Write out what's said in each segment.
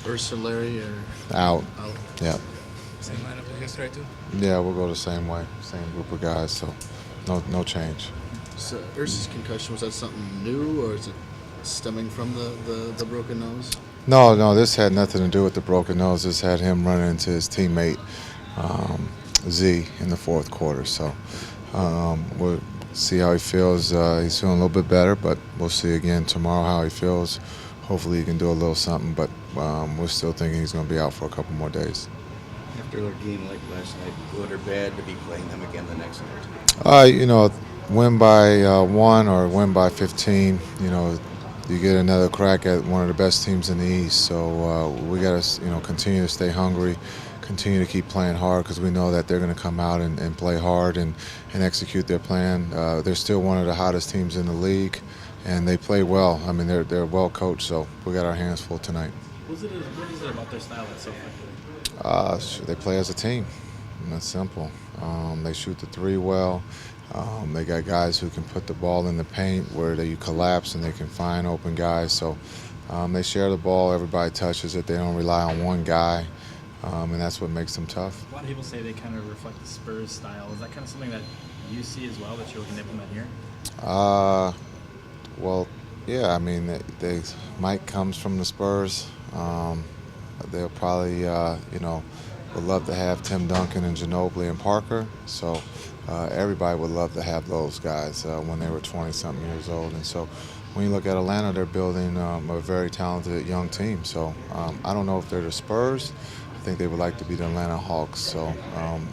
Ursa, Larry, or Out. out? Yeah. Same lineup as yesterday too. Yeah, we'll go the same way, same group of guys. So no change. So Ursa's concussion, was that something new, or is it stemming from the broken nose? No, this had nothing to do with the broken nose. This had him running into his teammate um, Z in the fourth quarter. So we'll see how he feels. He's feeling a little bit better, but we'll see again tomorrow how he feels. Hopefully he can do a little something, but we're still thinking he's going to be out for a couple more days. After a game like last night, good or bad to be playing them again the next night? Win by one or win by 15, you get another crack at one of the best teams in the East. So we got to, continue to stay hungry, continue to keep playing hard because we know that they're going to come out and play hard and execute their plan. They're still one of the hottest teams in the league, and they play well. I mean, they're well coached, so we got our hands full tonight. What is it about their style that's so effective? They play as a team. And that's simple. They shoot the three well. They got guys who can put the ball in the paint where you collapse and they can find open guys. So they share the ball. Everybody touches it. They don't rely on one guy, and that's what makes them tough. A lot of people say they kind of reflect the Spurs style. Is that kind of something that you see as well that you're looking to implement here? Well, yeah. I mean, Mike comes from the Spurs. They'll probably, would love to have Tim Duncan and Ginobili and Parker. So everybody would love to have those guys when they were 20-something years old. And so when you look at Atlanta, they're building a very talented young team. So I don't know if they're the Spurs. I think they would like to be the Atlanta Hawks. So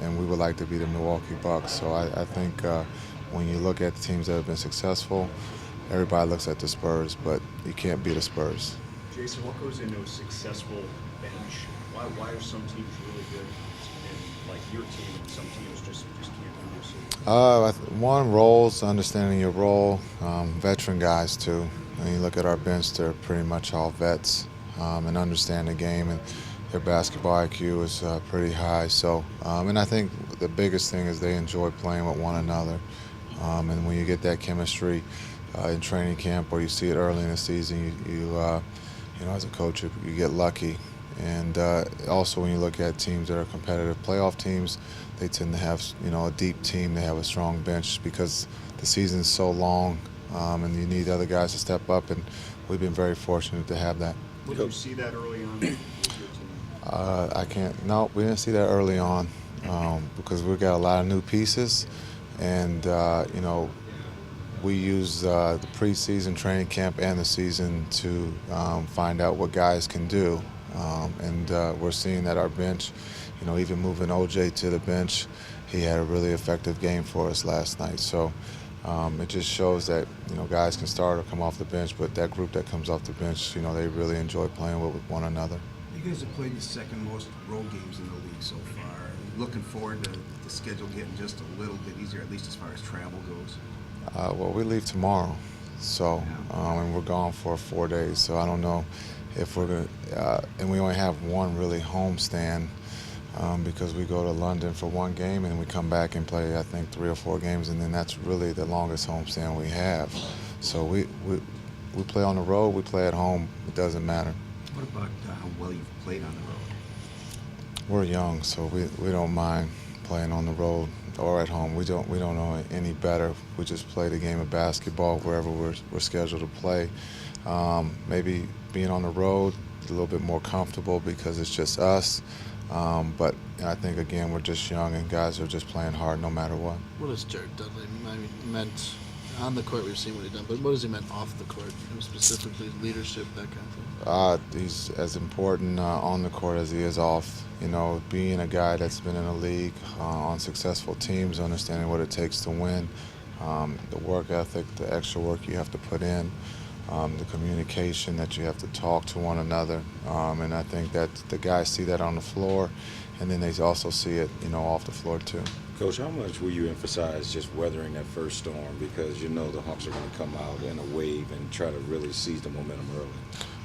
and we would like to be the Milwaukee Bucks. So I think when you look at the teams that have been successful, everybody looks at the Spurs, but you can't beat the Spurs. Jason, what goes into a successful bench? Why are some teams really good and like your team and some teams just can't produce it? One, roles, understanding your role, veteran guys too. When you look at our bench, they're pretty much all vets and understand the game, and their basketball IQ is pretty high. So, and I think the biggest thing is they enjoy playing with one another. And when you get that chemistry in training camp, or you see it early in the season, you as a coach, you get lucky. And also when you look at teams that are competitive playoff teams, they tend to have, a deep team. They have a strong bench because the season is so long, and you need other guys to step up, and we've been very fortunate to have that. Did you see that early on with your team? No, we didn't see that early on because we got a lot of new pieces, and, we use the preseason training camp and the season to find out what guys can do. And we're seeing that our bench, even moving OJ to the bench, he had a really effective game for us last night. So it just shows that, guys can start or come off the bench, but that group that comes off the bench, they really enjoy playing with one another. You guys have played the second most road games in the league so far. Looking forward to the schedule getting just a little bit easier, at least as far as travel goes. Well, we leave tomorrow, so and we're gone for 4 days. So I don't know if we're gonna, and we only have one really home stand because we go to London for one game and we come back and play, I think, 3 or 4 games, and then that's really the longest home stand we have. So we play on the road, we play at home. It doesn't matter. What about how well you've played on the road? We're young, so we don't mind playing on the road or at home. We don't know any better. We just play the game of basketball wherever we're scheduled to play. Maybe being on the road is a little bit more comfortable because it's just us. But I think, again, we're just young and guys are just playing hard no matter what. What has Jared Dudley meant on the court? We've seen what he's done, but what has he meant off the court, specifically leadership, that kind of thing? He's as important on the court as he is off. Being a guy that's been in the league on successful teams, understanding what it takes to win, the work ethic, the extra work you have to put in, the communication that you have to talk to one another. And I think that the guys see that on the floor, and then they also see it, off the floor too. Coach, how much will you emphasize just weathering that first storm? Because the Hawks are going to come out in a wave and try to really seize the momentum early.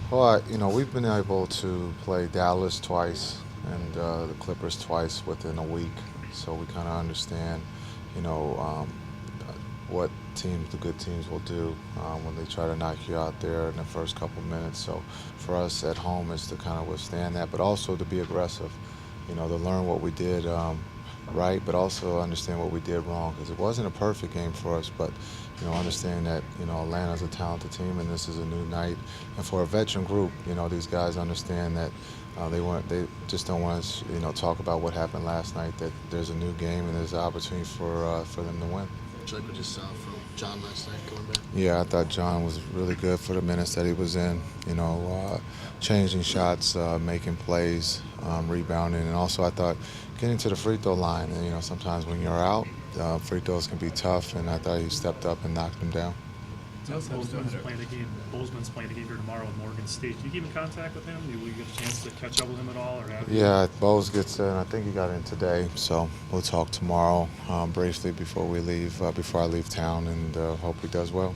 Well, we've been able to play Dallas twice and the Clippers twice within a week, so we kind of understand, what the good teams will do when they try to knock you out there in the first couple minutes. So for us at home is to kind of withstand that, but also to be aggressive, to learn what we did right, but also understand what we did wrong, because it wasn't a perfect game for us, but understand that Atlanta's a talented team and this is a new night, and for a veteran group, these guys understand that they just don't want to talk about what happened last night, that there's a new game and there's an opportunity for them to win. Much like what you saw from John last night going back. Yeah, I thought John was really good for the minutes that he was in, changing shots, making plays, rebounding, and also I thought getting to the free throw line. And, sometimes when you're out, free throws can be tough, and I thought he stepped up and knocked them down. Bozeman's playing the game here tomorrow with Morgan State. Do you keep in contact with him? Do we get a chance to catch up with him at all? Or Yeah, Bose gets in. I think he got in today, so we'll talk tomorrow briefly before we leave, before I leave town, and hope he does well.